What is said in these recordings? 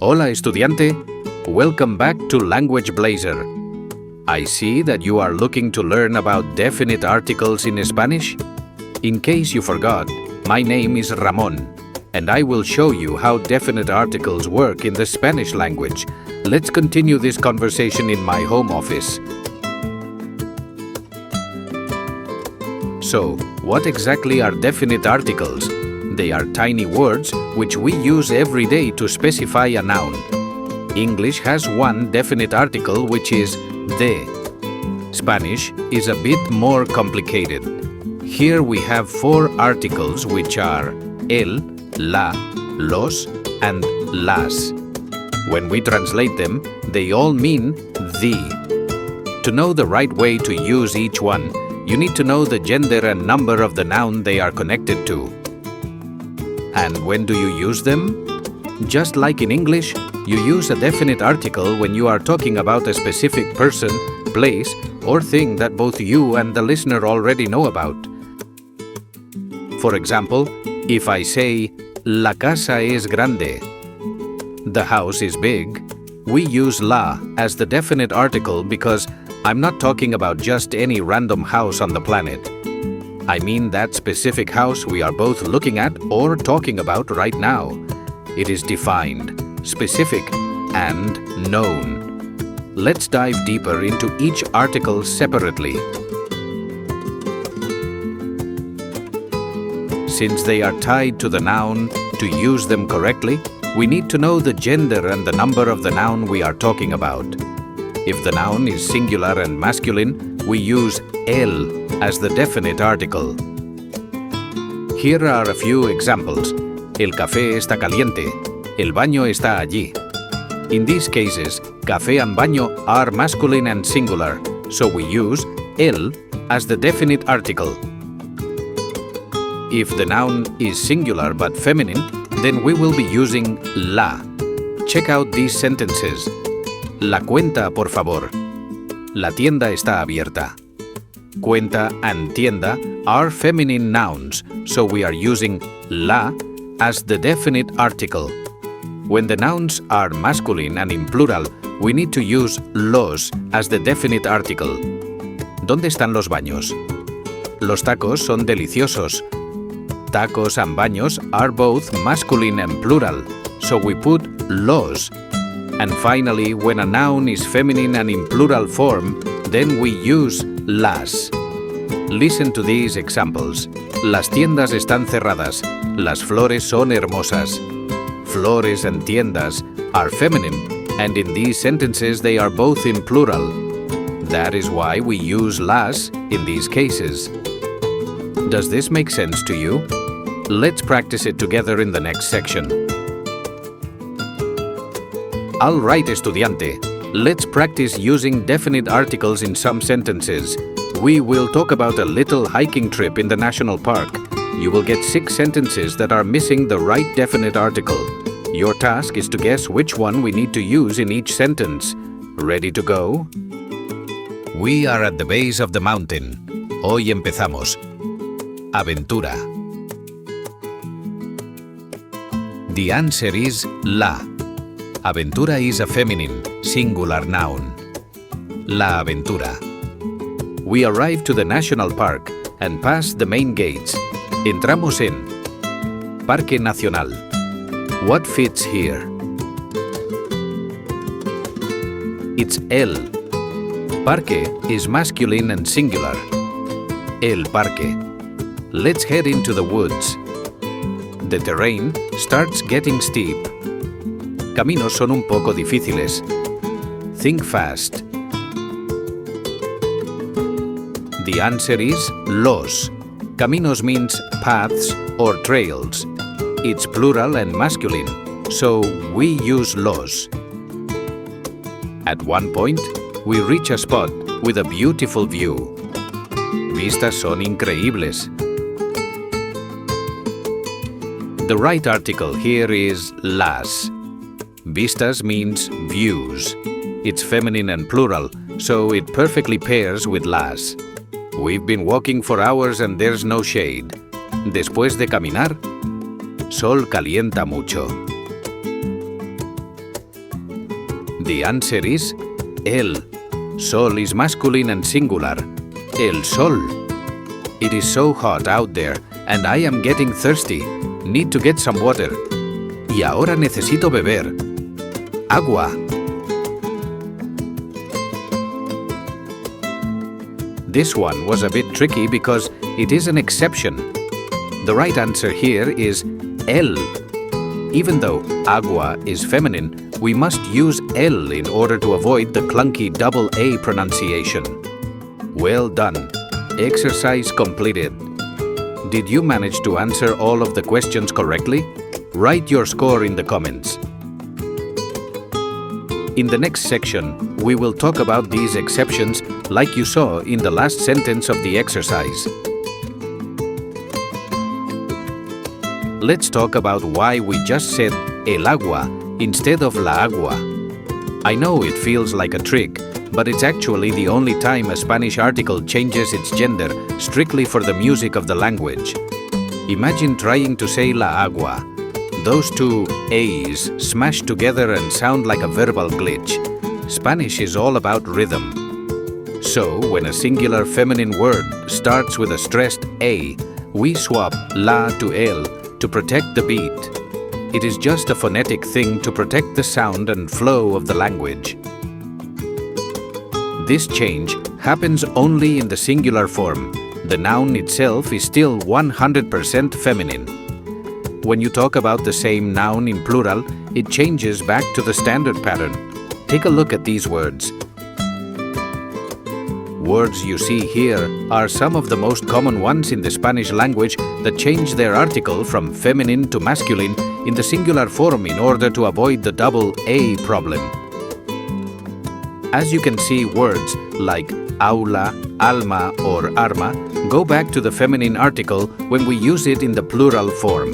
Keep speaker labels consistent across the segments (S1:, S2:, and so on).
S1: Hola, estudiante. Welcome back to Language Blazer. I see that you are looking to learn about definite articles in Spanish. In case you forgot, my name is Ramón, and I will show you how definite articles work in the Spanish language. Let's continue this conversation in my home office. So, what exactly are definite articles? They are tiny words which we use every day to specify a noun. English has one definite article which is de. Spanish is a bit more complicated. Here we have 4 articles which are el, la, los, and las. When we translate them, they all mean the. To know the right way to use each one, you need to know the gender and number of the noun they are connected to. And when do you use them? Just like in English, you use a definite article when you are talking about a specific person, place, or thing that both you and the listener already know about. For example, if I say, La casa es grande, the house is big, we use la as the definite article because I'm not talking about just any random house on the planet. I mean that specific house we are both looking at or talking about right now. It is defined, specific, and known. Let's dive deeper into each article separately. Since they are tied to the noun, to use them correctly, we need to know the gender and the number of the noun we are talking about. If the noun is singular and masculine, we use el as the definite article. Here are a few examples. El café está caliente. El baño está allí. In these cases, café and baño are masculine and singular, so we use el as the definite article. If the noun is singular but feminine, then we will be using la. Check out these sentences. La cuenta, por favor. La tienda está abierta. Cuenta and tienda are feminine nouns, so we are using la as the definite article. When the nouns are masculine and in plural, we need to use los as the definite article. ¿Dónde están los baños? Los tacos son deliciosos. Tacos and baños are both masculine and plural, so we put los. And finally, when a noun is feminine and in plural form, then we use las. Listen to these examples. Las tiendas están cerradas. Las flores son hermosas. Flores and tiendas are feminine, and in these sentences they are both in plural. That is why we use las in these cases. Does this make sense to you? Let's practice it together in the next section. All right, estudiante. Let's practice using definite articles in some sentences. We will talk about a little hiking trip in the national park. You will get 6 sentences that are missing the right definite article. Your task is to guess which one we need to use in each sentence. Ready to go? We are at the base of the mountain. Hoy empezamos. Aventura. The answer is la. Aventura is a feminine, singular noun. La aventura. We arrive to the national park and pass the main gates. Entramos en Parque Nacional. What fits here? It's el. Parque is masculine and singular. El parque. Let's head into the woods. The terrain starts getting steep. Caminos son un poco difíciles. Think fast. The answer is los. Caminos means paths or trails. It's plural and masculine, so we use los. At one point, we reach a spot with a beautiful view. Vistas son increíbles. The right article here is las. Vistas means views. It's feminine and plural, so it perfectly pairs with las. We've been walking for hours and there's no shade. Después de caminar, sol calienta mucho. The answer is el. Sol is masculine and singular. El sol. It is so hot out there and I am getting thirsty. Need to get some water. Y ahora necesito beber. Agua. This one was a bit tricky because it is an exception. The right answer here is el. Even though agua is feminine, we must use el in order to avoid the clunky double A pronunciation. Well done. Exercise completed. Did you manage to answer all of the questions correctly? Write your score in the comments. In the next section, we will talk about these exceptions like you saw in the last sentence of the exercise. Let's talk about why we just said el agua instead of la agua. I know it feels like a trick, but it's actually the only time a Spanish article changes its gender strictly for the music of the language. Imagine trying to say la agua. Those two A's smash together and sound like a verbal glitch. Spanish is all about rhythm. So, when a singular feminine word starts with a stressed A, we swap la to el to protect the beat. It is just a phonetic thing to protect the sound and flow of the language. This change happens only in the singular form. The noun itself is still 100% feminine. When you talk about the same noun in plural, it changes back to the standard pattern. Take a look at these words. Words you see here are some of the most common ones in the Spanish language that change their article from feminine to masculine in the singular form in order to avoid the double A problem. As you can see, words like aula, alma or arma go back to the feminine article when we use it in the plural form.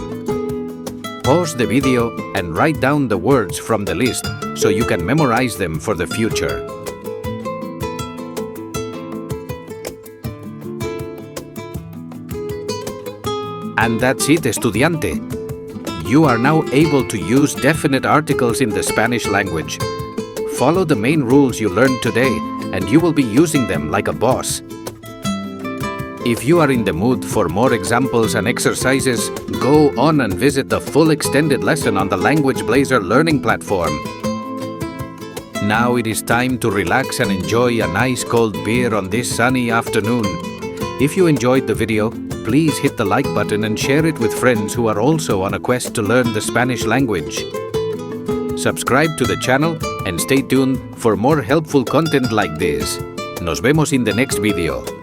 S1: Pause the video and write down the words from the list so you can memorize them for the future. And that's it, estudiante. You are now able to use definite articles in the Spanish language. Follow the main rules you learned today and you will be using them like a boss. If you are in the mood for more examples and exercises, go on and visit the full extended lesson on the Language Blazer learning platform. Now it is time to relax and enjoy a nice cold beer on this sunny afternoon. If you enjoyed the video, please hit the like button and share it with friends who are also on a quest to learn the Spanish language. Subscribe to the channel and stay tuned for more helpful content like this. Nos vemos in the next video.